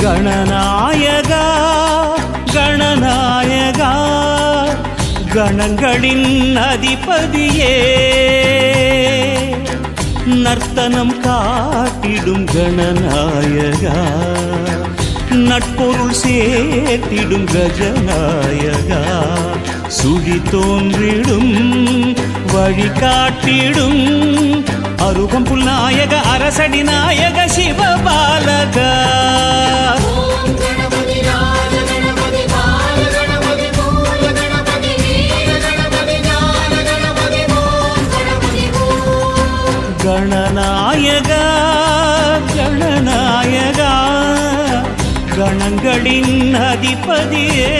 கணநாயகா கணநாயகா கணங்களின் அதிபதியே நர்த்தனம் காட்டிடும் கணநாயகா நட்பொருள் சேர்த்திடும் கஜநாயகா சுழி தோன்றிடும் வழிகாட்டிடும் அருகம்புல் நாயக அரசடி நாயக சிவபாலகா கணநாயகா கணநாயகா கணங்களின் அதிபதியே